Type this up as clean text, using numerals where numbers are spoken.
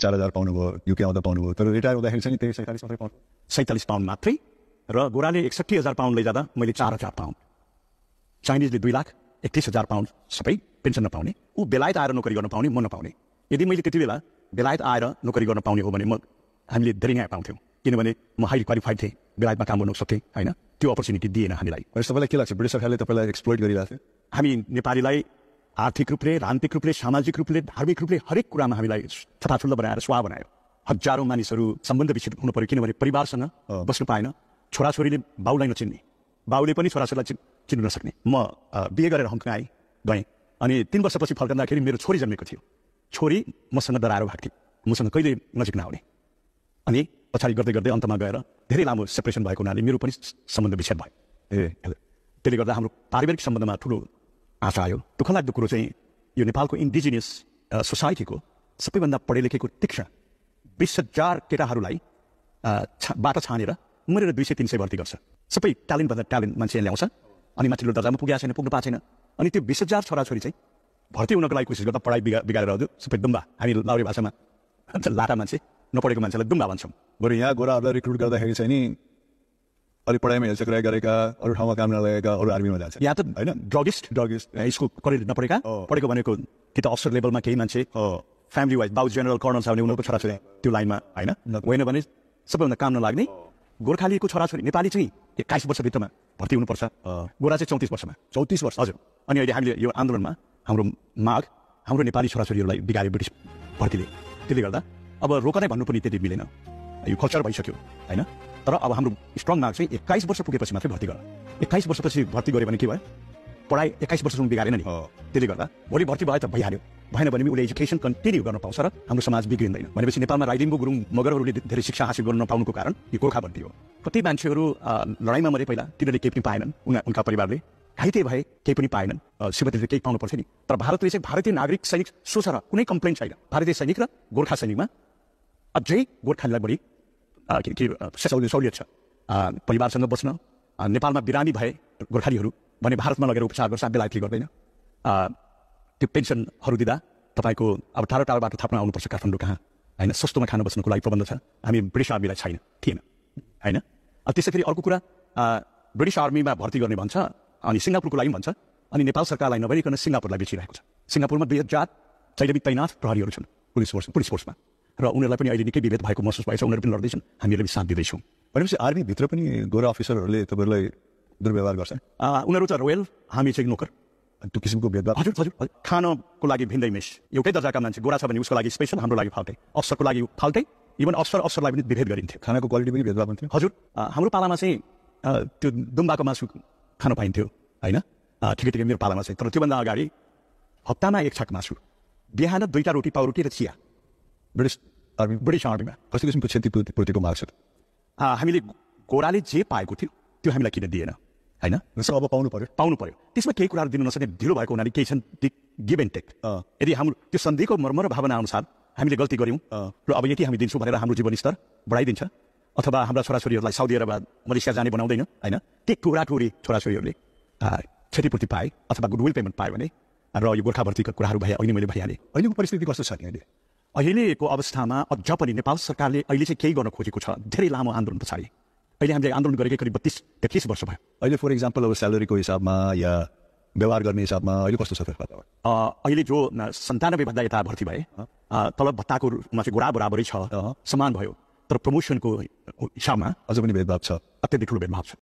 4000 पाउनुभयो, युके आउँदा पाउनुभयो, तर रिटायर हुँदाखेरि चाहिँ त्यही 47 मात्रै पाउनु। 47 पाउन्ड मात्रै र गोराले 61,000 पाउन्ड लैजाँदा मैले 4,000 पाउन्ड, चाइनिजले 2,31,000 पाउन्ड सबै पेन्सन नपाउने, ऊ बेलायत आएर नोकरी गर्न पाउने, म नपाउने। यदि मैले त्यति बेला बेलायत आएर नोकरी गर्न पाउने हो भने हामीले धेरै न्याय पाउँथ्यौँ, किनभने म हाइली क्वालिफाइड थिएँ, बेलायतमा काम गर्न सक्थेँ होइन। त्यो अपर्च्युनिटी दिएन हामीलाई। तपाईँलाई के लाग्छ ब्रिटिस सरकारले तपाईँलाई एक्सप्लोइट गरिरहेको थियो? हामी नेपालीलाई आर्थिक रूपले, राजनीतिक रूपले, सामाजिक रूपले, धार्मिक रूपले हरेक कुरामा हामीलाई छताछुल्लो बनाएर स्वाहा बनायो। हजारौँ मानिसहरू सम्बन्ध विच्छेद हुनु पर्यो, किनभने परिवारसँग बस्नु पाएन। छोराछोरीले बाउलाई नचिन्ने, बाउले पनि छोराछोरीलाई चिन्नु नसक्ने। म बिहे गरेर हङकङ गएँ अनि 3 वर्षपछि फर्कँदाखेरि मेरो छोरी जन्मेको थियो। छोरी मसँग डराएर भएको थियो, मसँग कहिले नजिक नआउने। अनि पछाडि गर्दै गर्दै अन्तमा गएर धेरै लामो सेपरेसन भएको हुनाले मेरो पनि सम्बन्ध विच्छेद भयो। त्यसले गर्दा हाम्रो पारिवारिक सम्बन्धमा ठुलो आशा आयो। दुःखलाग्दो कुरो चाहिँ यो नेपालको इन्डिजिनियस सोसाइटीको सबैभन्दा पढे लेखेको तीक्ष्ण 20,000 केटाहरूलाई बाटो छानेर उमेर 200-300 भर्ती गर्छ। सबै ट्यालेन्टभन्दा ट्यालेन्ट मान्छे ल्याउँछ अनि माथिल्लो दर्जामा पुगेको छैन, पुग्नु पाएको छैन। अनि त्यो 20,000 छोराछोरी चाहिँ भर्ती हुनको लागि कोसिस गर्दा पढाइ बिगारेर आउँथ्यो। सबै दुम्बा, हामी लाउरे भाषामा लाटा मान्छे, नपढेको मान्छेलाई दुम्बा भन्छौँ। बरु यहाँ गोराहरूलाई रिक्रुट गर्दाखेरि चाहिँ नि अलिक पढाइमा हेलचक्राइ गरेका, अरू ठाउँमा काम नगरेका, अरू आर्मीमा जान्छ। यहाँ त होइन ड्रगिस्ट स्कुल कलेज नपढेका, पढेको भनेको कि त अफसर लेभलमा केही मान्छे, फ्यामिली वाइज बाउ जेनरल कर्नल छ भने उनीहरूको छोराछोरी त्यो लाइनमा होइन भने सबैभन्दा काम नलाग्ने गोर्खालीको छोराछोरी नेपाली चाहिँ 21 वर्षभित्रमा भर्ती हुनुपर्छ। गोरा चाहिँ 34 वर्षमा। 34 वर्ष? हजुर। अनि अहिले हामीले यो आन्दोलनमा हाम्रो माग हाम्रो नेपाली छोराछोरीहरूलाई बिगार्यो ब्रिटिस भर्तीले। त्यसले गर्दा अब रोक्नै भन्नु पनि त्यति मिलेन, यो कल्चर भइसक्यो होइन। तर अब हाम्रो स्ट्रङ माग चाहिँ 21 वर्ष पुगेपछि मात्रै भर्ती गर। 21 वर्षपछि भर्ती गऱ्यो भने के भयो, पढाइ 21 वर्षसम्म बिगारेन नि। त्यसले गर्दा भोलि भर्ती भयो त भइहाल्यो, भएन भने उसले एजुकेसन कन्टिन्यू गर्न पाउँछ र हाम्रो समाज बिग्रिँदैन। भनेपछि नेपालमा राई लिम्बू गुरुङ मगरहरूले धेरै शिक्षा हासिल गर्न नपाउनुको कारण यो गोर्खा भर्ती हो। कति मान्छेहरू लडाइँमा मरे पहिला, तिनीहरूले केही पनि पाएनन्, उनका परिवारले घाइते भए, केही पनि पाएनन्। श्रीमतीले केही पाउनु पर्छ नि। तर भारतले चाहिँ भारतीय नागरिक सैनिक सोच र कुनै कम्प्लेन छैन। भारतीय सैनिक र गोर्खा सैनिकमा अझै गोर्खालीलाई बढी सहुलियत छ। परिवारसँग बस्न, नेपालमा बिरामी भए गोर्खालीहरू भने भारतमा लगेर उपचार गर्छ, बेलायतले गर्दैन। त्यो पेन्सनहरू दिँदा तपाईँको अब टाढो टाढोबाट थाप्न आउनुपर्छ काठमाडौँ कहाँ होइन। सस्तोमा खान बस्नुको लागि प्रबन्ध छ, हामी ब्रिटिस आर्मीलाई थिएन होइन। त्यसै फेरि अर्को कुरा, ब्रिटिस आर्मीमा भर्ती गर्ने भन्छ अनि सिङ्गापुरको लागि भन्छ, अनि नेपाल सरकारलाई नभइकन सिङ्गापुरलाई बेचिरहेको छ। सिङ्गापुरमा 2000 जहिले तैनाथ प्रहरीहरू छन् पुलिस फोर्समा, र उनीहरूलाई पनि अहिले निकै विभेद भएको महसुस भएछ। उनीहरू पनि लड्दैछन्, हामीहरूले पनि साथ दिँदैछौँ। भनेपछि आर्मीभित्र पनि गोरा अफिसरहरूले तपाईँहरूलाई दुर्व्यवहार गर्छन्? उनीहरू त रोयल, हामी चाहिँ नोकर। त्यो किसिमको भेदभाव? हजुर हजुर। खानको लागि भिन्दै मेस, एउटै दर्जाका मान्छे गोरा छ भने उसको लागि स्पेसल, हाम्रो लागि फाल्टै, अफसरको लागि फाल्टै, इभन अफसरलाई पनि विभेद गरिन्थ्यो। खानाको क्वालिटी पनि भेदभाव हुन्थ्यो? हजुर। हाम्रो पालामा चाहिँ त्यो दुम्बाको मासु खान पाइन्थ्यो होइन, ठिकै मेरो पालामा चाहिँ। तर त्योभन्दा अगाडि हप्तामा 1 छाक मासु, बिहान 2टा रोटी, पाउरोटी र चिया। ब्रिटिस आर्मीमा कस्तो किसिमको क्षतिपूर्तिको माग छ? हामीले गोराले जे पाएको थियो त्यो हामीलाई किन दिएन होइन। अब पाउनु पर्यो। त्यसमा केही कुराहरू दिनु नसक्ने ढिलो भएको हुनाले केही छन् गिभ एन्ड टेक। यदि हाम्रो त्यो सन्धिको मर्म र भावना अनुसार हामीले गल्ती गऱ्यौँ र अब यति हामी दिन्छौँ भनेर हाम्रो जीवनस्तर बढाइदिन्छ, अथवा हाम्रा छोराछोरीहरूलाई साउदी अरब, मलेसिया जाने बनाउँदैन होइन। ती टुक्रा छोराछोरीहरूले क्षतिपूर्ति पाए अथवा गुडविल पेमेन्ट पायो भने, र यो गोर्खा भर्तीका कुराहरू भए अहिले मैले भइहालेँ। अहिलेको परिस्थिति कस्तो छ? अहिलेको अवस्थामा अझ पनि नेपाल सरकारले अहिले चाहिँ केही गर्न खोजेको छ। धेरै लामो आन्दोलन पछाडि अहिले हामीले आन्दोलन गरेको करिब 32-33 वर्ष भयो। अहिले फर इक्जाम्पल अब स्यालेरीको हिसाबमा या व्यवहार गर्ने हिसाबमा अहिले कस्तो छ? अहिले जो 97 भन्दा यता भर्ती भए, तलब भत्ताको रूपमा चाहिँ गोरा बराबरै छ, समान भयो। तर प्रमोसनको हिसाबमा अझ पनि भेदभाव छ, अत्यधिक ठुलो भेदभाव छ।